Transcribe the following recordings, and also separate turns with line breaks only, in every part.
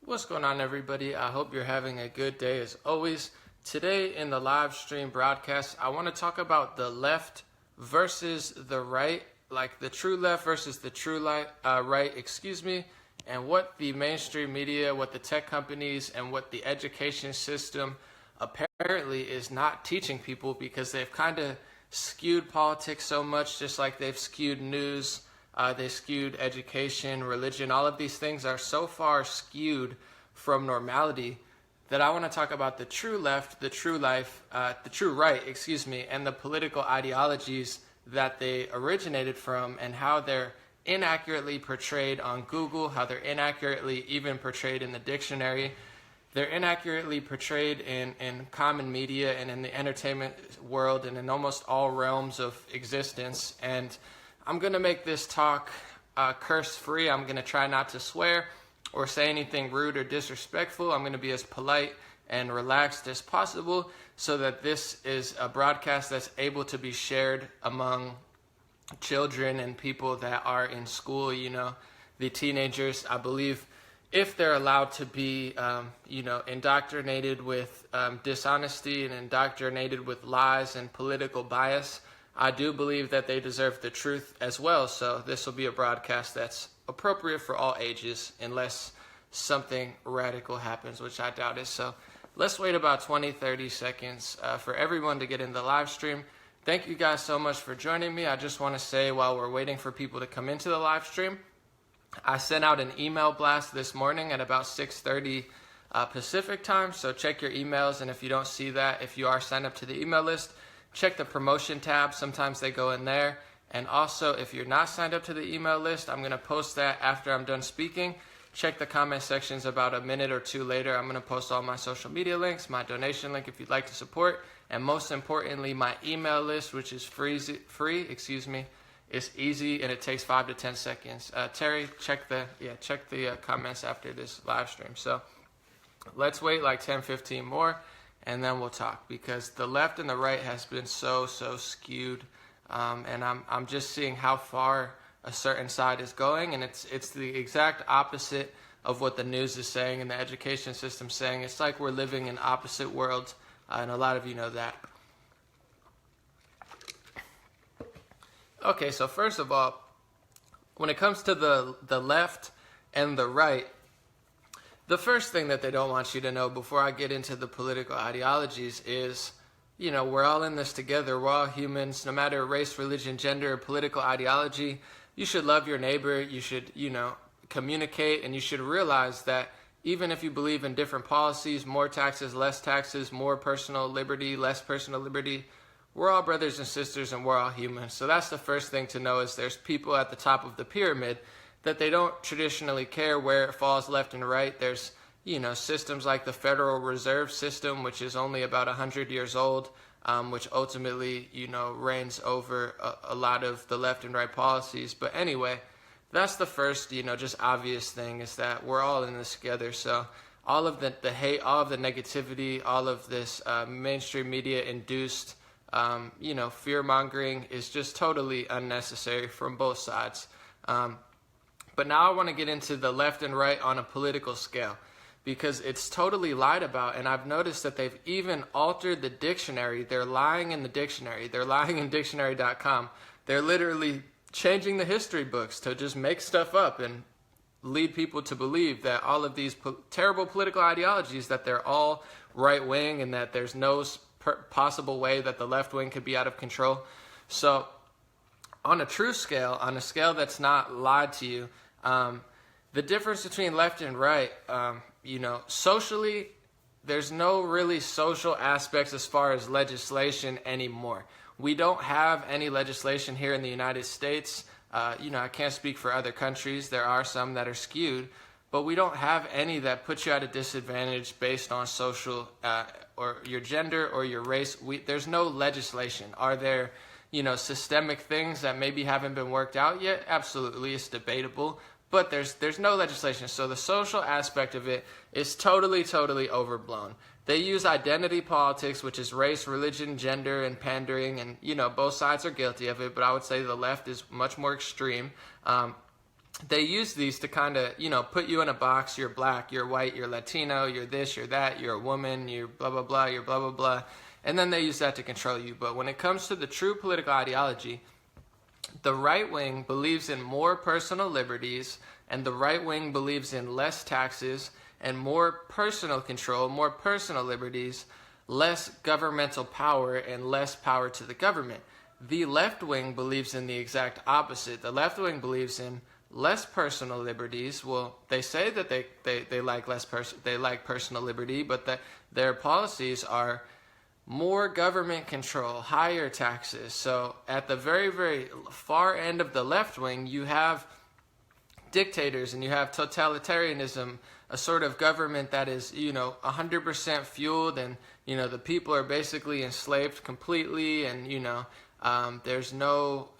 What's going on, everybody? I hope you're having a good day as always. Today in the live stream broadcast, I want to talk about the left versus the right, like the true left versus the true right, and what the mainstream media, what the tech companies, and what the education system apparently is not teaching people, because they've kind of skewed politics so much, just like they've skewed news. They skewed education, religion. All of these things are so far skewed from normality that I want to talk about the true left, the true right, and the political ideologies that they originated from, and how they're inaccurately portrayed on Google, how they're inaccurately even portrayed in the dictionary. They're inaccurately portrayed in common media and in the entertainment world and in almost all realms of existence. And I'm going to make this talk curse-free. I'm going to try not to swear or say anything rude or disrespectful. I'm going to be as polite and relaxed as possible so that this is a broadcast that's able to be shared among children and people that are in school, the teenagers. I believe if they're allowed to be, indoctrinated with dishonesty and indoctrinated with lies and political bias, I do believe that they deserve the truth as well. So this will be a broadcast that's appropriate for all ages, unless something radical happens, which I doubt it. So let's wait about 20-30 seconds for everyone to get in the live stream. Thank you guys so much for joining me. I just want to say, while we're waiting for people to come into the live stream, I sent out an email blast this morning at about 6:30 Pacific time. So check your emails, and if you don't see that, if you are signed up to the email list, check the promotion tab. Sometimes they go in there. And also, if you're not signed up to the email list, I'm going to post that after I'm done speaking. Check the comment sections about a minute or two later. I'm going to post all my social media links, my donation link if you'd like to support, and most importantly, my email list, which is free. It's easy and it takes 5 to 10 seconds. Terry, check the comments after this live stream. So let's wait like 10-15 more, and then we'll talk, because the left and the right has been so skewed, and I'm just seeing how far a certain side is going, and it's the exact opposite of what the news is saying and the education system saying. It's like we're living in opposite worlds, and a lot of you know that. Okay, so first of all, when it comes to the left and the right, the first thing that they don't want you to know before I get into the political ideologies is, we're all in this together. We're all humans, no matter race, religion, gender, or political ideology. You should love your neighbor. You should, communicate, and you should realize that even if you believe in different policies, more taxes, less taxes, more personal liberty, less personal liberty, we're all brothers and sisters, and we're all humans. So that's the first thing to know, is there's people at the top of the pyramid that they don't traditionally care where it falls left and right. There's, systems like the Federal Reserve System, which is only about 100 years old, which ultimately, reigns over a lot of the left and right policies. But anyway, that's the first, just obvious thing, is that we're all in this together. So all of the hate, all of the negativity, all of this mainstream media induced fear-mongering is just totally unnecessary from both sides. But now I want to get into the left and right on a political scale, because it's totally lied about, and I've noticed that they've even altered the dictionary. They're lying in the dictionary. They're lying in dictionary.com. They're literally changing the history books to just make stuff up and lead people to believe that all of these terrible political ideologies, that they're all right-wing, and that there's no possible way that the left wing could be out of control. So on a true scale, on a scale that's not lied to you, the difference between left and right, socially, there's no really social aspects as far as legislation anymore. We don't have any legislation here in the United States. I can't speak for other countries. There are some that are skewed, but we don't have any that put you at a disadvantage based on social or your gender or your race. There's no legislation. Are there, systemic things that maybe haven't been worked out yet? Absolutely, it's debatable, but there's no legislation. So the social aspect of it is totally overblown. They use identity politics, which is race, religion, gender, and pandering, and both sides are guilty of it, but I would say the left is much more extreme. they use these to kind of, put you in a box. You're black, you're white, you're Latino, you're this, you're that, you're a woman, you're blah, blah, blah, you're blah, blah, blah. And then they use that to control you. But when it comes to the true political ideology, the right wing believes in more personal liberties, and the right wing believes in less taxes and more personal control, more personal liberties, less governmental power, and less power to the government. The left wing believes in the exact opposite. The left wing believes in less personal liberties. Well, they say that they like they like personal liberty, but that their policies are more government control, higher taxes. So at the very, very far end of the left wing, you have dictators and you have totalitarianism, a sort of government that is, 100% fueled, and, the people are basically enslaved completely, and, there's no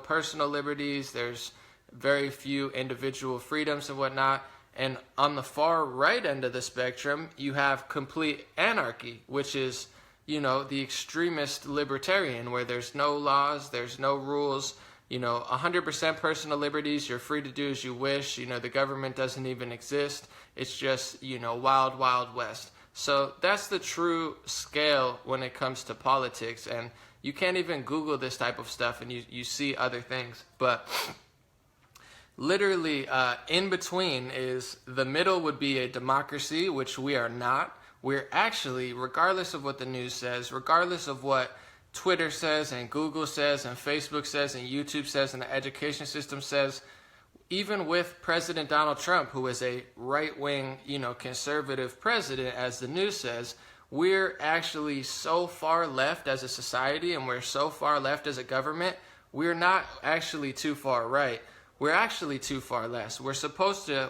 personal liberties, there's very few individual freedoms and whatnot. And on the far right end of the spectrum, you have complete anarchy, which is, the extremist libertarian, where there's no laws, there's no rules, 100% personal liberties, you're free to do as you wish, the government doesn't even exist. It's just, wild, wild west. So that's the true scale when it comes to politics. And you can't even Google this type of stuff and you see other things. But literally, in between is the middle would be a democracy, which we are not. We're actually, regardless of what the news says, regardless of what Twitter says and Google says and Facebook says and YouTube says and the education system says, even with President Donald Trump, who is a right-wing, conservative president, as the news says, we're actually so far left as a society and we're so far left as a government, we're not actually too far right. We're actually too far left.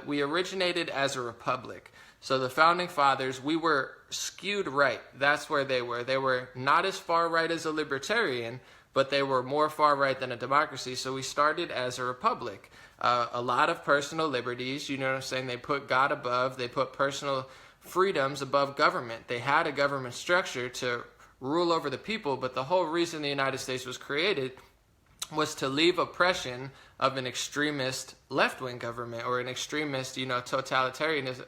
We originated as a republic. So the founding fathers, we were skewed right. That's where they were. They were not as far right as a libertarian, but they were more far right than a democracy. So we started as a republic. A lot of personal liberties, you know what I'm saying? They put God above. They put personal freedoms above government. They had a government structure to rule over the people, but the whole reason the United States was created was to leave oppression of an extremist left-wing government or an extremist, totalitarianist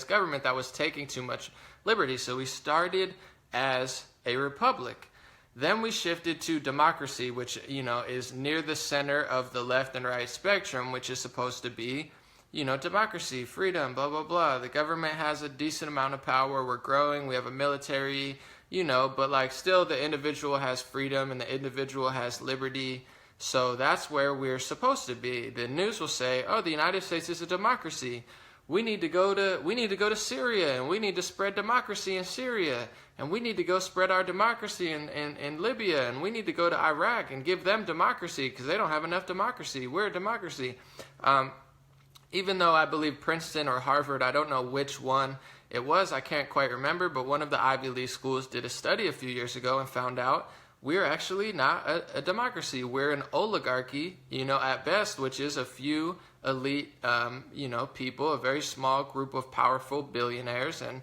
government that was taking too much liberty. So we started as a republic. Then we shifted to democracy, which, is near the center of the left and right spectrum, which is supposed to be, democracy, freedom, blah, blah, blah. The government has a decent amount of power. We're growing. We have a military, but still the individual has freedom and the individual has liberty. So that's where we're supposed to be. The news will say, "Oh, the United States is a democracy. We need to go to Syria, and we need to spread democracy in Syria, and we need to go spread our democracy in Libya, and we need to go to Iraq and give them democracy because they don't have enough democracy. We're a democracy." Even though I believe Princeton or Harvard, I don't know which one it was, I can't quite remember, but one of the Ivy League schools did a study a few years ago and found out we're actually not a democracy. We're an oligarchy, at best, which is a few elite, people, a very small group of powerful billionaires and,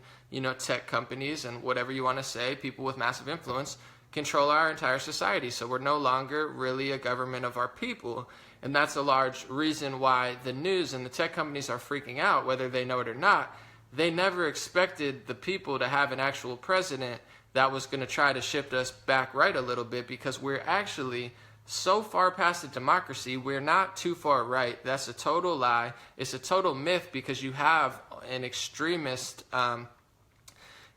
tech companies and whatever you want to say, people with massive influence control our entire society. So we're no longer really a government of our people. And that's a large reason why the news and the tech companies are freaking out, whether they know it or not. They never expected the people to have an actual president that was going to try to shift us back right a little bit, because we're actually so far past the democracy, we're not too far right. That's a total lie. It's a total myth, because you have an extremist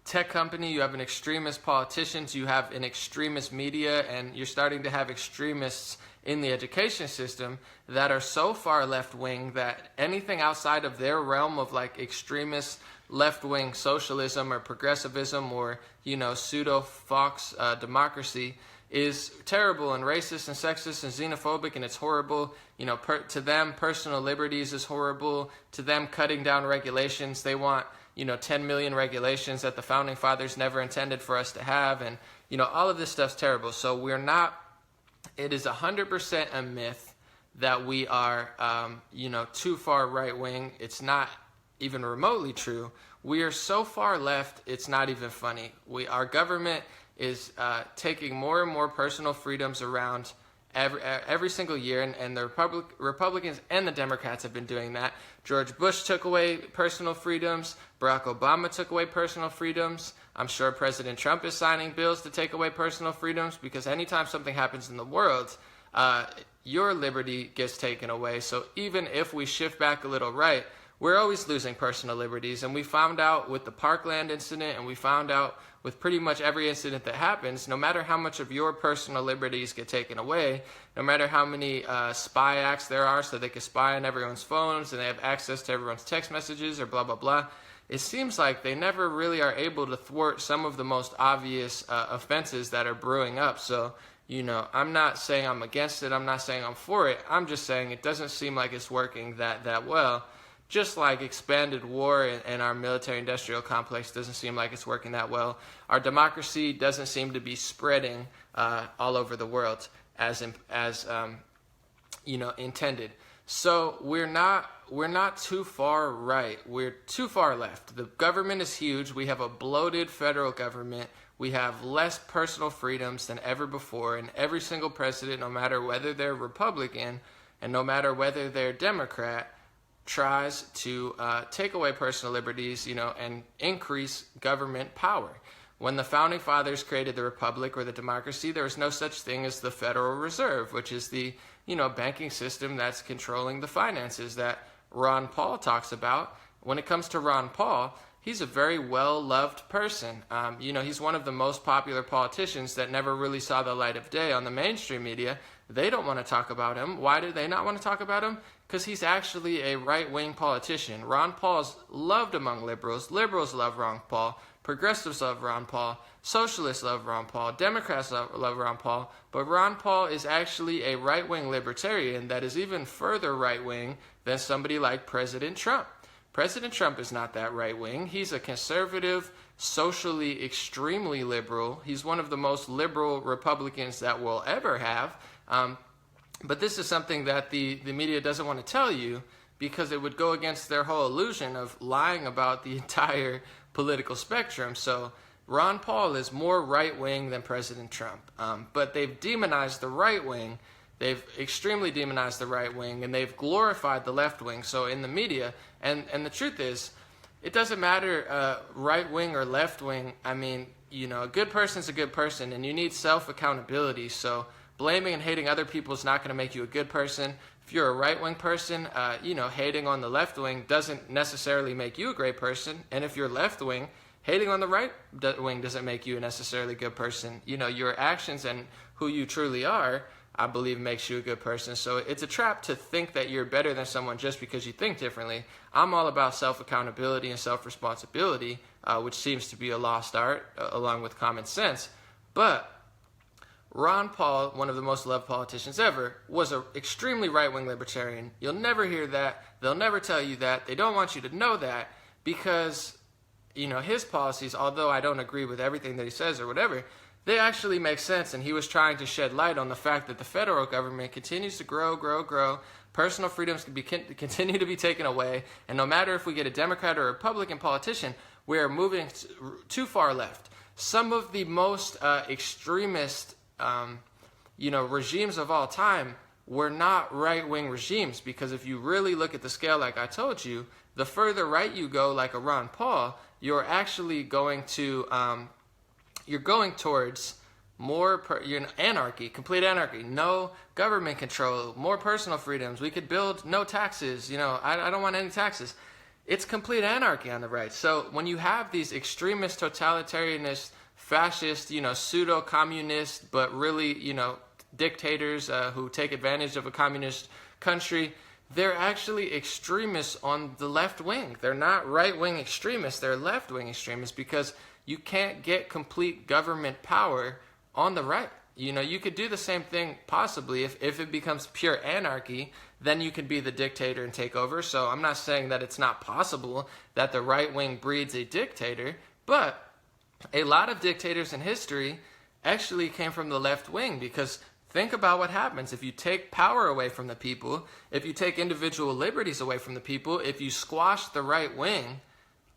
tech company, you have an extremist politicians, you have an extremist media, and you're starting to have extremists in the education system that are so far left-wing that anything outside of their realm of extremist left-wing socialism or progressivism or, pseudo-fox democracy is terrible and racist and sexist and xenophobic, and it's horrible. To them, personal liberties is horrible. To them, cutting down regulations, they want, 10 million regulations that the founding fathers never intended for us to have. And, all of this stuff's terrible. So it is 100% a myth that we are, too far right-wing. It's not even remotely true. We are so far left, it's not even funny. Our government is taking more and more personal freedoms around every single year, and the Republicans and the Democrats have been doing that. George Bush took away personal freedoms. Barack Obama took away personal freedoms. I'm sure President Trump is signing bills to take away personal freedoms, because anytime something happens in the world, your liberty gets taken away. So even if we shift back a little right, we're always losing personal liberties. And we found out with the Parkland incident, and we found out with pretty much every incident that happens, no matter how much of your personal liberties get taken away, no matter how many spy acts there are so they can spy on everyone's phones and they have access to everyone's text messages or blah, blah, blah, it seems like they never really are able to thwart some of the most obvious offenses that are brewing up. So, I'm not saying I'm against it. I'm not saying I'm for it. I'm just saying it doesn't seem like it's working that well. Just like expanded war and our military-industrial complex doesn't seem like it's working that well. Our democracy doesn't seem to be spreading all over the world as intended. So we're not too far right. We're too far left. The government is huge. We have a bloated federal government. We have less personal freedoms than ever before. And every single president, no matter whether they're Republican and no matter whether they're Democrat, tries to take away personal liberties, and increase government power. When the Founding Fathers created the Republic or the democracy, there was no such thing as the Federal Reserve, which is the, banking system that's controlling the finances that Ron Paul talks about. When it comes to Ron Paul, he's a very well-loved person. He's one of the most popular politicians that never really saw the light of day on the mainstream media. They don't want to talk about him. Why do they not want to talk about him? Because he's actually a right-wing politician. Ron Paul's loved among liberals. Liberals love Ron Paul. Progressives love Ron Paul. Socialists love Ron Paul. Democrats love Ron Paul. But Ron Paul is actually a right-wing libertarian that is even further right-wing than somebody like President Trump. President Trump is not that right-wing. He's a conservative, socially extremely liberal. He's one of the most liberal Republicans that we'll ever have. But this is something that the media doesn't want to tell you, because it would go against their whole illusion of lying about the entire political spectrum. So Ron Paul is more right-wing than President Trump. But they've demonized the right wing. They've extremely demonized the right wing, and they've glorified the left wing. So in the media, and the truth is, it doesn't matter right wing or left wing. I mean, a good person's a good person, and you need self-accountability. So blaming and hating other people is not going to make you a good person. If you're a right-wing person, hating on the left wing doesn't necessarily make you a great person. And if you're left-wing, hating on the right wing doesn't make you a necessarily good person. Your actions and who you truly are, I believe, makes you a good person. So it's a trap to think that you're better than someone just because you think differently. I'm all about self-accountability and self-responsibility, which seems to be a lost art, along with common sense. But Ron Paul, one of the most loved politicians ever, was an extremely right-wing libertarian. You'll never hear that. They'll never tell you that. They don't want you to know that because, his policies, although I don't agree with everything that he says or whatever, they actually make sense. And he was trying to shed light on the fact that the federal government continues to grow. Personal freedoms continue to be taken away. And no matter if we get a Democrat or a Republican politician, we are moving too far left. Some of the most extremist regimes of all time were not right-wing regimes, because if you really look at the scale, like I told you, the further right you go, like a Ron Paul, you're actually going to, you're going towards more anarchy, complete anarchy, no government control, more personal freedoms. We could build no taxes. I don't want any taxes. It's complete anarchy on the right. So when you have these extremist, totalitarianist, fascist, pseudo-communist, but really, dictators who take advantage of a communist country, they're actually extremists on the left wing. They're not right-wing extremists, they're left-wing extremists, because you can't get complete government power on the right. You could do the same thing possibly if it becomes pure anarchy, then you could be the dictator and take over. So I'm not saying that it's not possible that the right wing breeds a dictator, but a lot of dictators in history actually came from the left wing, because think about what happens if you take power away from the people, if you take individual liberties away from the people, if you squash the right wing,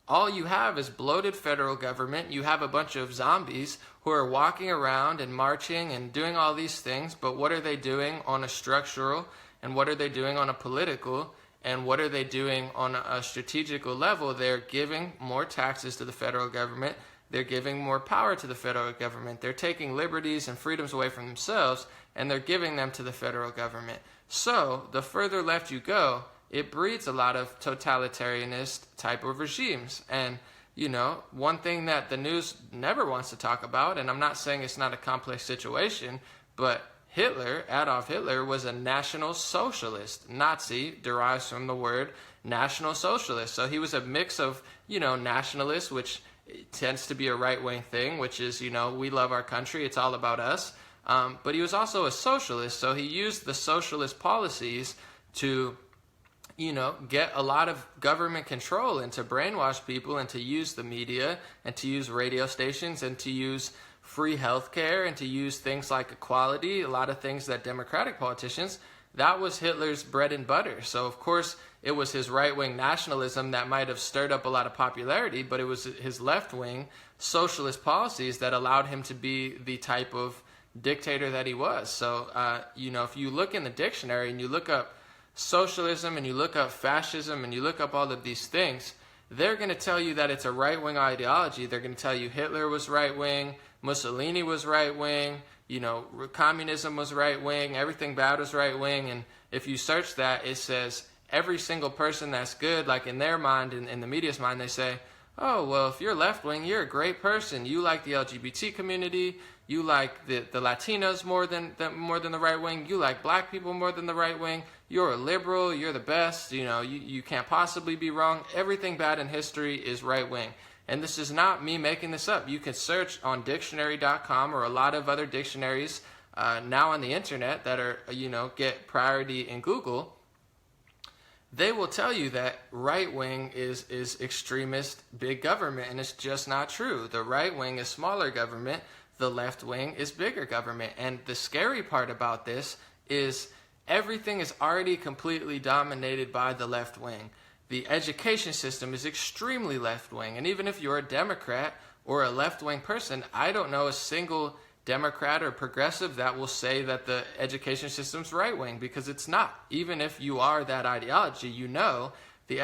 all you have is bloated federal government. You have a bunch of zombies who are walking around and marching and doing all these things, but what are they doing on a structural, and what are they doing on a political, and what are they doing on a strategical level? They're giving more taxes to the federal government. They're giving more power to the federal government. They're taking liberties and freedoms away from themselves, and they're giving them to the federal government. So the further left you go, it breeds a lot of totalitarianist type of regimes. And, one thing that the news never wants to talk about, and I'm not saying it's not a complex situation, but Adolf Hitler, was a National Socialist. Nazi derives from the word National Socialist. So he was a mix of, nationalists, which tends to be a right-wing thing, which is, we love our country, it's all about us. But he was also a socialist, so he used the socialist policies to get a lot of government control and to brainwash people and to use the media and to use radio stations and to use free healthcare and to use things like equality, a lot of things that Democratic politicians, that was Hitler's bread and butter. So, of course, it was his right-wing nationalism that might have stirred up a lot of popularity, but it was his left-wing socialist policies that allowed him to be the type of dictator that he was. So, if you look in the dictionary and you look up socialism and you look up fascism and you look up all of these things, they're going to tell you that it's a right-wing ideology. They're going to tell you Hitler was right-wing, Mussolini was right-wing, communism was right-wing, everything bad was right-wing. And if you search that, it says every single person that's good, like in their mind, in the media's mind, they say, oh, well, if you're left-wing, you're a great person. You like the LGBT community. You like the Latinos more than the right wing. You like black people more than the right wing. You're a liberal. You're the best. You can't possibly be wrong. Everything bad in history is right wing. And this is not me making this up. You can search on dictionary.com or a lot of other dictionaries now on the internet that are, get priority in Google. They will tell you that right wing is extremist big government, and it's just not true. The right wing is smaller government. The left wing is bigger government. And the scary part about this is everything is already completely dominated by the left wing. The education system is extremely left wing. And even if you're a Democrat or a left wing person, I don't know a single Democrat or progressive that will say that the education system's right wing, because it's not. Even if you are that ideology, the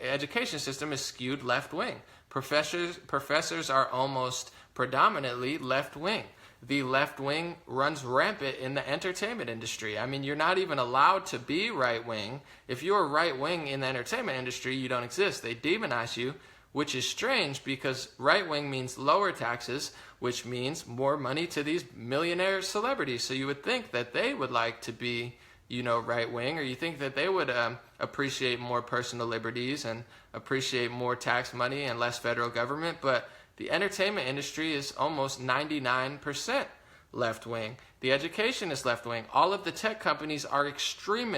education system is skewed left wing. Professors are almost predominantly left wing. The left wing runs rampant in the entertainment industry. I mean, you're not even allowed to be right wing. If you're right wing in the entertainment industry, you don't exist. They demonize you, which is strange because right wing means lower taxes, which means more money to these millionaire celebrities. So you would think that they would like to be, right wing, or you think that they would appreciate more personal liberties and appreciate more tax money and less federal government. But the entertainment industry is almost 99% left wing. The education is left wing. All of the tech companies are extreme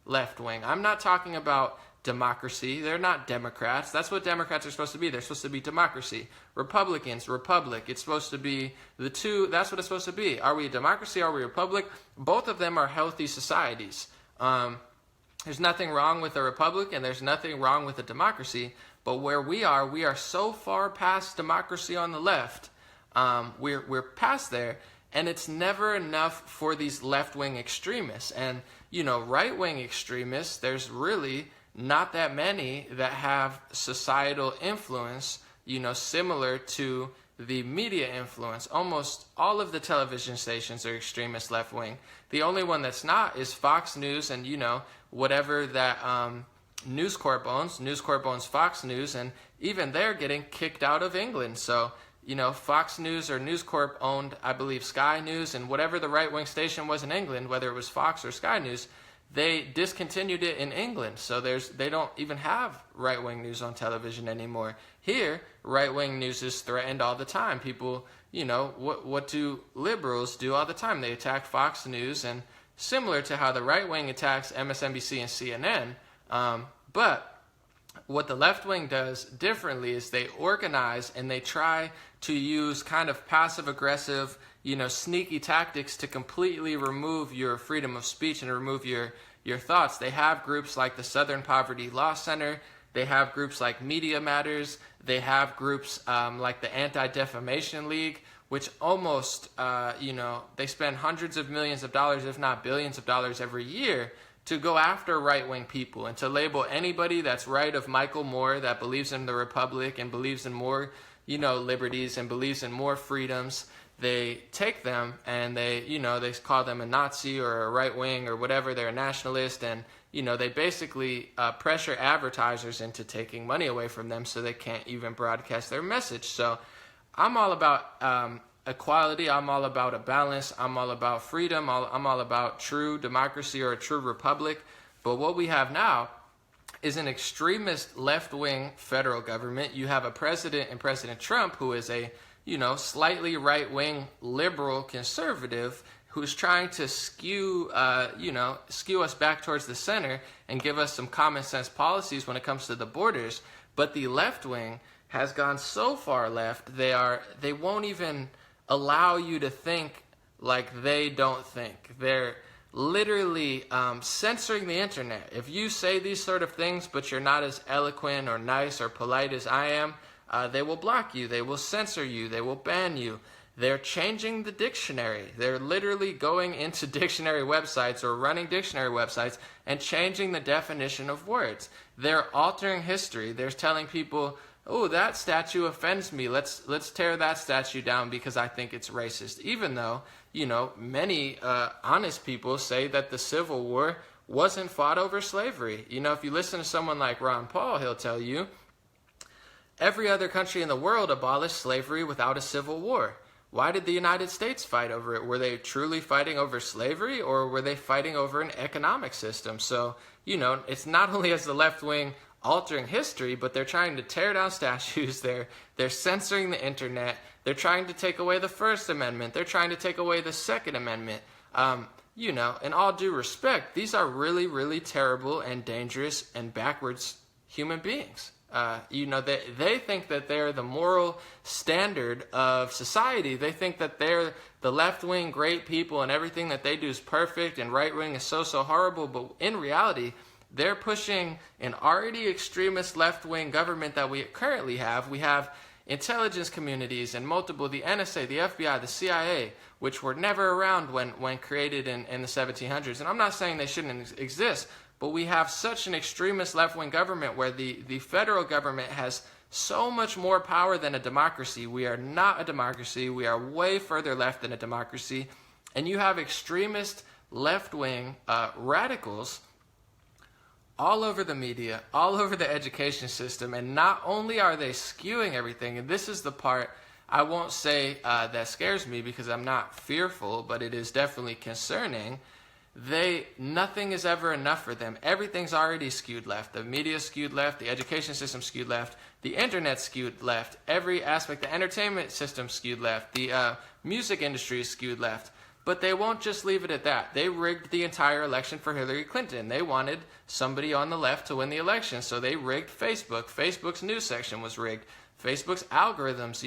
left wing. I'm not talking about democracy. They're not Democrats. That's what Democrats are supposed to be. They're supposed to be democracy. Republicans, republic. It's supposed to be the two. That's what it's supposed to be. Are we a democracy? Are we a republic? Both of them are healthy societies. There's nothing wrong with a republic and there's nothing wrong with a democracy. But where we are so far past democracy on the left. We're past there. And it's never enough for these left-wing extremists. And, right-wing extremists, there's really not that many that have societal influence, similar to the media influence. Almost all of the television stations are extremist left-wing. The only one that's not is Fox News and, whatever that News Corp owns. News Corp owns Fox News, and even they're getting kicked out of England. So, Fox News or News Corp owned, I believe, Sky News, and whatever the right-wing station was in England, whether it was Fox or Sky News, they discontinued it in England. So they don't even have right-wing news on television anymore. Here, right-wing news is threatened all the time. People, what do liberals do all the time? They attack Fox News, and similar to how the right-wing attacks MSNBC and CNN, but what the left wing does differently is they organize and they try to use kind of passive aggressive, sneaky tactics to completely remove your freedom of speech and remove your thoughts. They have groups like the Southern Poverty Law Center. They have groups like Media Matters. They have groups like the Anti-Defamation League, which almost, they spend hundreds of millions of dollars, if not billions of dollars every year to go after right-wing people and to label anybody that's right of Michael Moore, that believes in the Republic and believes in more, liberties and believes in more freedoms. They take them and they call them a Nazi or a right-wing or whatever. They're a nationalist, and, they basically pressure advertisers into taking money away from them so they can't even broadcast their message. So I'm all about equality. I'm all about a balance. I'm all about freedom. I'm all about true democracy or a true republic. But what we have now is an extremist left-wing federal government. You have a president in President Trump who is a, slightly right-wing liberal conservative who's trying to skew us back towards the center and give us some common sense policies when it comes to the borders. But the left-wing has gone so far left, they won't even allow you to think like they don't think. They're literally censoring the internet. If you say these sort of things, but you're not as eloquent or nice or polite as I am, they will block you. They will censor you. They will ban you. They're changing the dictionary. They're literally going into dictionary websites or running dictionary websites and changing the definition of words. They're altering history. They're telling people, oh, that statue offends me. Let's tear that statue down because I think it's racist. Even though, many honest people say that the Civil War wasn't fought over slavery. If you listen to someone like Ron Paul, he'll tell you every other country in the world abolished slavery without a civil war. Why did the United States fight over it? Were they truly fighting over slavery, or were they fighting over an economic system? So, it's not only as the left wing altering history, but they're trying to tear down statues. They're censoring the internet. They're trying to take away the First Amendment. They're trying to take away the Second Amendment. In all due respect, these are really, really terrible and dangerous and backwards human beings. They think that they're the moral standard of society. They think that they're the left-wing great people and everything that they do is perfect and right-wing is so horrible. But in reality, they're pushing an already extremist left-wing government that we currently have. We have intelligence communities and multiple, the NSA, the FBI, the CIA, which were never around when created in the 1700s. And I'm not saying they shouldn't exist, but we have such an extremist left-wing government where the federal government has so much more power than a democracy. We are not a democracy. We are way further left than a democracy. And you have extremist left-wing radicals all over the media, all over the education system. And not only are they skewing everything, and this is the part I won't say that scares me because I'm not fearful, but it is definitely concerning. Nothing is ever enough for them. Everything's already skewed left. The media skewed left. The education system skewed left. The internet skewed left. Every aspect, the entertainment system skewed left. The music industry is skewed left. But they won't just leave it at that. They rigged the entire election for Hillary Clinton. They wanted somebody on the left to win the election, so they rigged Facebook. Facebook's news section was rigged. Facebook's algorithms,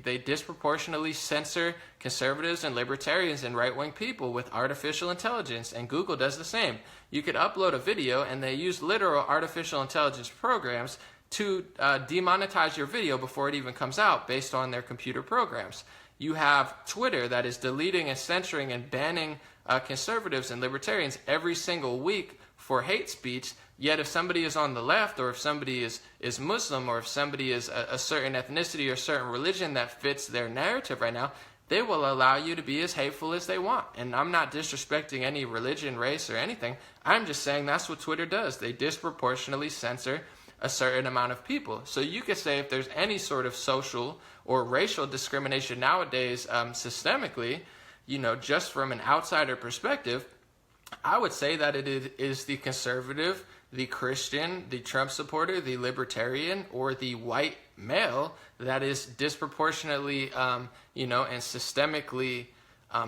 they disproportionately censor conservatives and libertarians and right-wing people with artificial intelligence, and Google does the same. You could upload a video, and they use literal artificial intelligence programs to demonetize your video before it even comes out based on their computer programs. You have Twitter that is deleting and censoring and banning conservatives and libertarians every single week for hate speech. Yet if somebody is on the left, or if somebody is Muslim, or if somebody is a certain ethnicity or certain religion that fits their narrative right now, they will allow you to be as hateful as they want. And I'm not disrespecting any religion, race, or anything. I'm just saying that's what Twitter does. They disproportionately censor a certain amount of people. So you could say if there's any sort of social or racial discrimination nowadays systemically, just from an outsider perspective, I would say that it is the conservative, the Christian, the Trump supporter, the libertarian, or the white male that is disproportionately, and systemically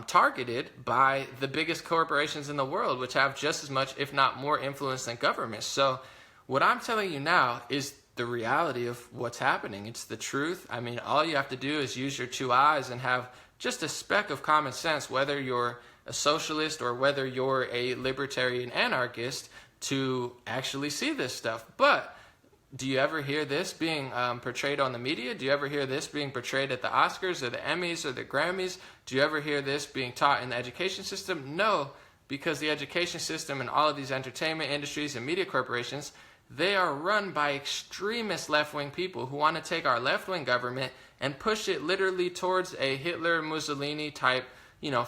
targeted by the biggest corporations in the world, which have just as much, if not more, influence than governments. So what I'm telling you now is the reality of what's happening. It's the truth. I mean, all you have to do is use your two eyes and have just a speck of common sense, whether you're a socialist or whether you're a libertarian anarchist, to actually see this stuff. But Do you ever hear this being portrayed on the media? Do you ever hear this being portrayed at the Oscars or the Emmys or the Grammys? Do you ever hear this being taught in the education system? No, because the education system and all of these entertainment industries and media corporations, they are run by extremist left-wing people who want to take our left-wing government and push it literally towards a Hitler, Mussolini type,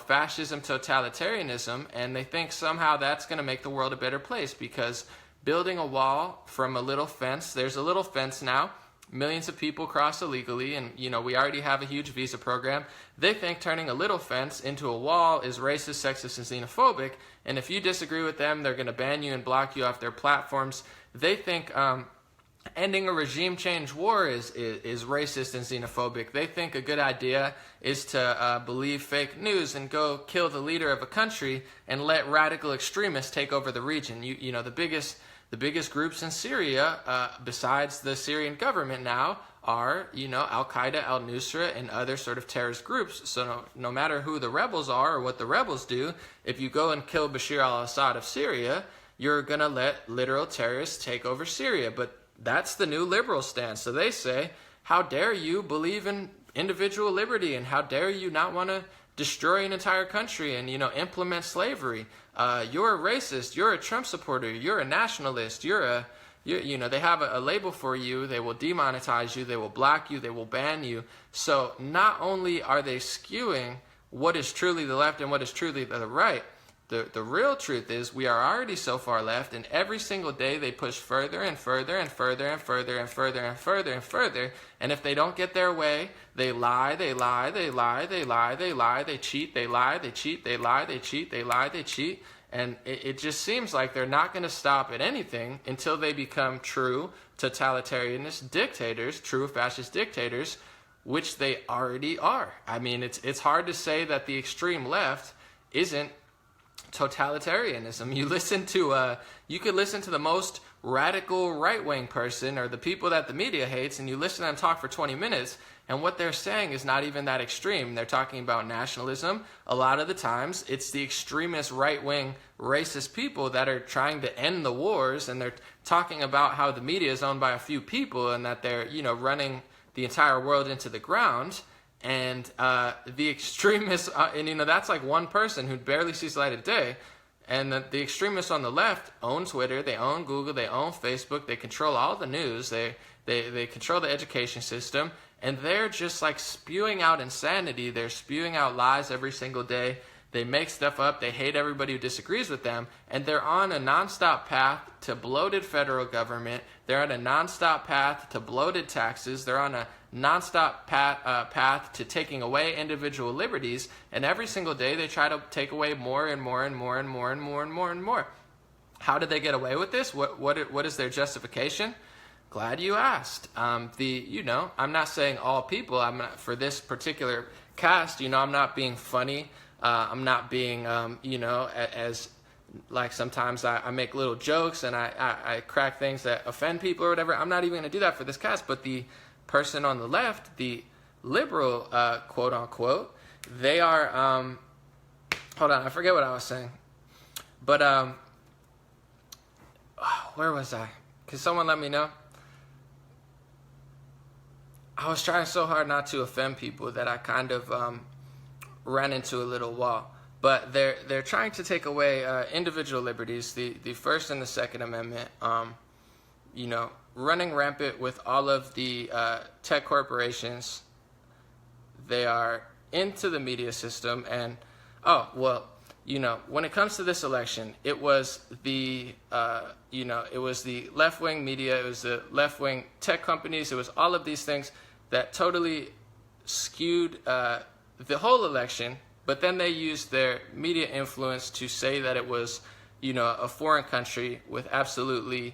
fascism, totalitarianism, and they think somehow that's going to make the world a better place because building a wall from a little fence, there's a little fence now, millions of people cross illegally, and we already have a huge visa program. They think turning a little fence into a wall is racist, sexist, and xenophobic, and if you disagree with them, they're going to ban you and block you off their platforms. They think ending a regime change war is racist and xenophobic. They think a good idea is to believe fake news and go kill the leader of a country and let radical extremists take over the region. The biggest groups in Syria, besides the Syrian government now, are, Al-Qaeda, Al-Nusra, and other sort of terrorist groups. So no matter who the rebels are or what the rebels do, if you go and kill Bashar al-Assad of Syria, you're going to let literal terrorists take over Syria. But that's the new liberal stance. So they say, how dare you believe in individual liberty, and how dare you not want to destroy an entire country and, implement slavery. You're a racist. You're a Trump supporter. You're a nationalist. They have a label for you. They will demonetize you. They will block you. They will ban you. So not only are they skewing what is truly the left and what is truly the right, the real truth is we are already so far left, and every single day they push further and further and further and further and further and further and further. And if they don't get their way, they lie, they lie, they lie, they lie, they lie, they cheat, they lie, they cheat, they lie, they cheat, they lie, they cheat. And it just seems like they're not going to stop at anything until they become true totalitarianist dictators, true fascist dictators, which they already are. I mean, it's hard to say that the extreme left isn't totalitarianism. You could listen to the most radical right-wing person or the people that the media hates, and you listen to them talk for 20 minutes, and what they're saying is not even that extreme. They're talking about nationalism. A lot of the times, it's the extremist right-wing racist people that are trying to end the wars, and they're talking about how the media is owned by a few people and that they're, running the entire world into the ground. And the extremists, that's like one person who barely sees the light of day. And the extremists on the left own Twitter, they own Google, they own Facebook, they control all the news, they control the education system, and they're just like spewing out insanity. They're spewing out lies every single day. They make stuff up. They hate everybody who disagrees with them. And they're on a nonstop path to bloated federal government. They're on a nonstop path to bloated taxes. They're on a nonstop path to taking away individual liberties. And every single day they try to take away more and more and more and more and more and more and more. How did they get away with this? What is their justification? Glad you asked. I'm not saying all people. I'm not, for this particular cast, I'm not being funny. I'm not being, as like sometimes I make little jokes and I crack things that offend people or whatever. I'm not even going to do that for this cast. But the person on the left, the liberal, quote unquote, they are, hold on, I forget what I was saying. But where was I? Can someone let me know? I was trying so hard not to offend people that I kind of ran into a little wall. But they're trying to take away individual liberties, the First and the Second Amendment, running rampant with all of the tech corporations. They are into the media system. And, when it comes to this election, it was the, left-wing media, it was the left-wing tech companies, it was all of these things that totally skewed the whole election, but then they used their media influence to say that it was, a foreign country with absolutely,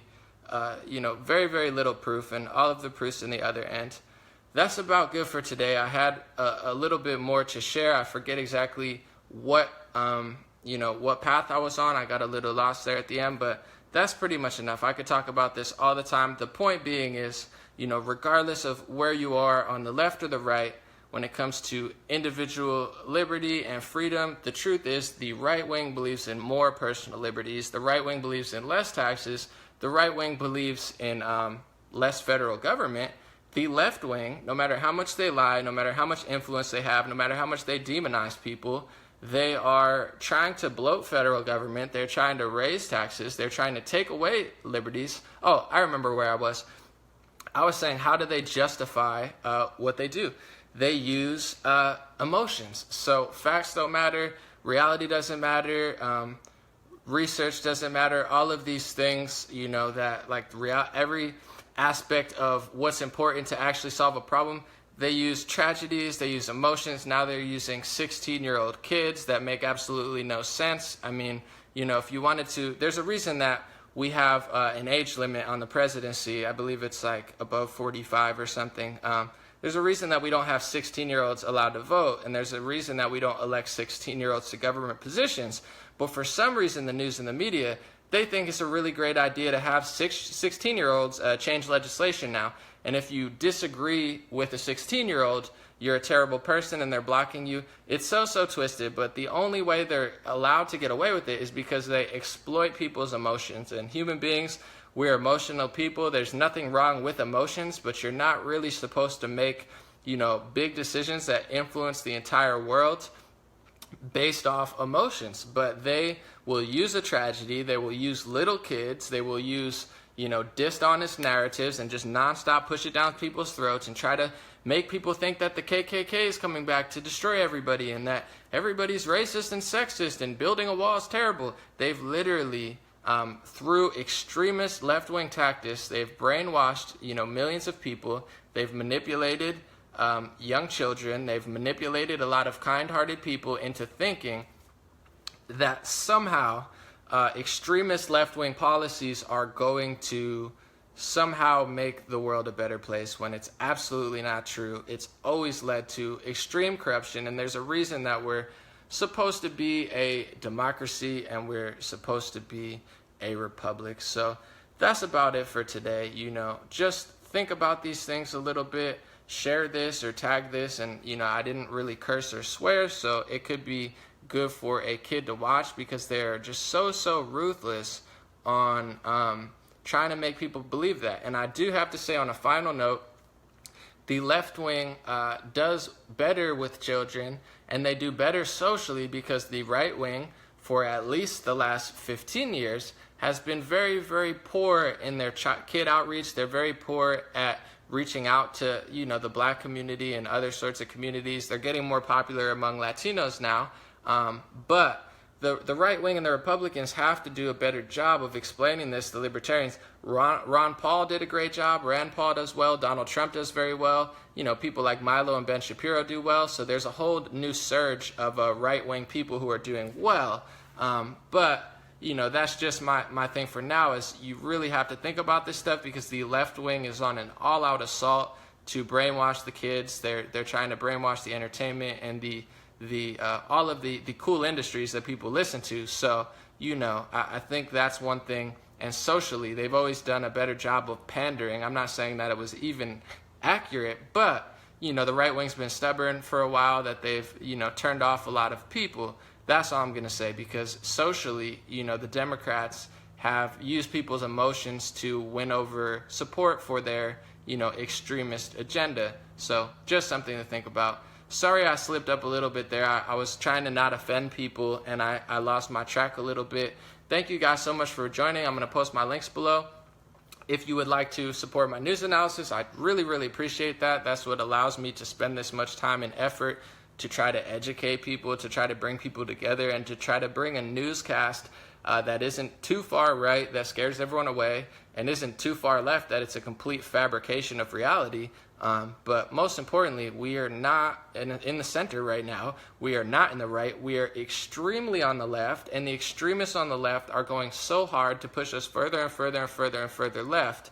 very, very little proof, and all of the proofs in the other end. That's about good for today. I had a little bit more to share. I forget exactly what path I was on. I got a little lost there at the end, but that's pretty much enough. I could talk about this all the time. The point being is, regardless of where you are on the left or the right, when it comes to individual liberty and freedom, the truth is the right wing believes in more personal liberties. The right wing believes in less taxes. The right wing believes in, less federal government, the left wing, no matter how much they lie, no matter how much influence they have, no matter how much they demonize people, they are trying to bloat federal government. They're trying to raise taxes. They're trying to take away liberties. Oh, I remember where I was. I was saying, how do they justify what they do? They use emotions. So facts don't matter. Reality doesn't matter. Research doesn't matter. All of these things, that like every aspect of what's important to actually solve a problem, they use tragedies, they use emotions. Now they're using 16-year-old kids that make absolutely no sense. I mean, if you wanted to, there's a reason that we have an age limit on the presidency. I believe it's like above 45 or something. There's a reason that we don't have 16-year-olds allowed to vote, and there's a reason that we don't elect 16-year-olds to government positions. But for some reason, the news and the media, they think it's a really great idea to have 16-year-olds change legislation now. And if you disagree with a 16-year-old, you're a terrible person and they're blocking you. It's so twisted, but the only way they're allowed to get away with it is because they exploit people's emotions. And human beings, we're emotional people. There's nothing wrong with emotions, but you're not really supposed to make, big decisions that influence the entire world based off emotions. But they will use a tragedy. They will use little kids. They will use dishonest narratives and just nonstop push it down people's throats and try to make people think that the KKK is coming back to destroy everybody and that everybody's racist and sexist and building a wall is terrible. They've literally, through extremist left-wing tactics, they've brainwashed, millions of people. They've manipulated young children. They've manipulated a lot of kind-hearted people into thinking that somehow extremist left-wing policies are going to somehow make the world a better place, when it's absolutely not true. It's always led to extreme corruption, and there's a reason that we're supposed to be a democracy and we're supposed to be a republic. So that's about it for today. Just think about these things a little bit, share this or tag this, and I didn't really curse or swear, so it could be good for a kid to watch, because they're just so ruthless on trying to make people believe that. And I do have to say, on a final note, the left wing does better with children, and they do better socially, because the right wing, for at least the last 15 years, has been very poor in their kid outreach. They're very poor at reaching out to the black community and other sorts of communities. They're getting more popular among Latinos now. But the right wing and the Republicans have to do a better job of explaining this to libertarians. Ron Paul did a great job. Rand Paul does well. Donald Trump does very well. People like Milo and Ben Shapiro do well. So there's a whole new surge of right wing people who are doing well. But that's just my thing for now, is you really have to think about this stuff, because the left wing is on an all-out assault to brainwash the kids. They're trying to brainwash the entertainment and the all of the cool industries that people listen to. So, I think that's one thing. And socially, they've always done a better job of pandering. I'm not saying that it was even accurate, but, the right wing's been stubborn for a while, that they've, turned off a lot of people. That's all I'm going to say, because socially, the Democrats have used people's emotions to win over support for their, extremist agenda. So just something to think about. Sorry I slipped up a little bit there. I was trying to not offend people, and I lost my track a little bit. Thank you guys so much for joining. I'm going to post my links below. If you would like to support my news analysis, I'd really appreciate that. That's what allows me to spend this much time and effort to try to educate people, to try to bring people together, and to try to bring a newscast that isn't too far right, that scares everyone away, and isn't too far left, that it's a complete fabrication of reality. But most importantly, we are not in the center right now. We are not in the right. We are extremely on the left, and the extremists on the left are going so hard to push us further and further left.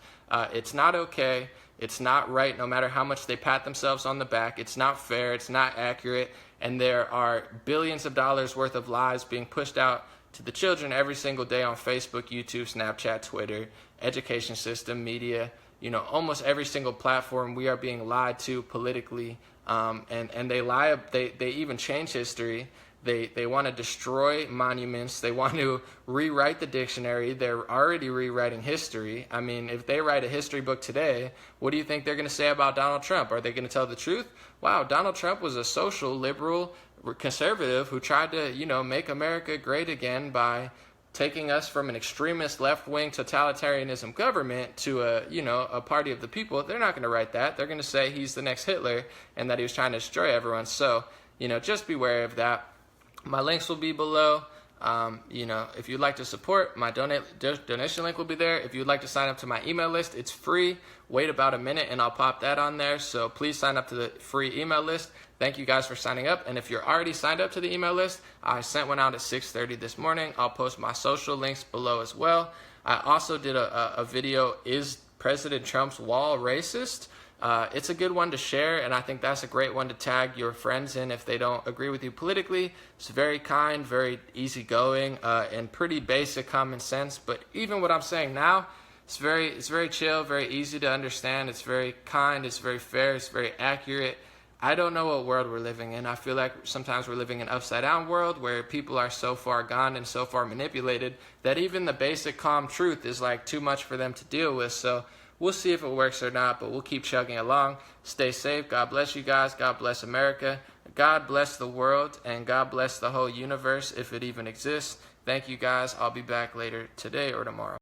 It's not okay. It's not right, no matter how much they pat themselves on the back. It's not fair. It's not accurate. And there are billions of dollars worth of lies being pushed out to the children every single day on Facebook, YouTube, Snapchat, Twitter, education system, media. Almost every single platform, we are being lied to politically. And they lie. They even change history. They want to destroy monuments. They want to rewrite the dictionary. They're already rewriting history. I mean, if they write a history book today, what do you think they're going to say about Donald Trump? Are they going to tell the truth? Wow, Donald Trump was a social, liberal, conservative who tried to, make America great again by taking us from an extremist left-wing totalitarianism government to a party of the people. They're not going to write that. They're going to say he's the next Hitler and that he was trying to destroy everyone. So, just beware of that. My links will be below. If you'd like to support, my donation link will be there. If you'd like to sign up to my email list, it's free. Wait about a minute and I'll pop that on there. So please sign up to the free email list. Thank you guys for signing up. And if you're already signed up to the email list, I sent one out at 6:30 this morning. I'll post my social links below as well. I also did a video, Is President Trump's Wall Racist? It's a good one to share, and I think that's a great one to tag your friends in if they don't agree with you politically. It's very kind, very easygoing, and pretty basic common sense. But even what I'm saying now, it's very chill, very easy to understand. It's very kind, it's very fair, it's very accurate. I don't know what world we're living in. I feel like sometimes we're living in an upside-down world where people are so far gone and so far manipulated that even the basic calm truth is like too much for them to deal with. So we'll see if it works or not, but we'll keep chugging along. Stay safe. God bless you guys. God bless America. God bless the world, and God bless the whole universe if it even exists. Thank you guys. I'll be back later today or tomorrow.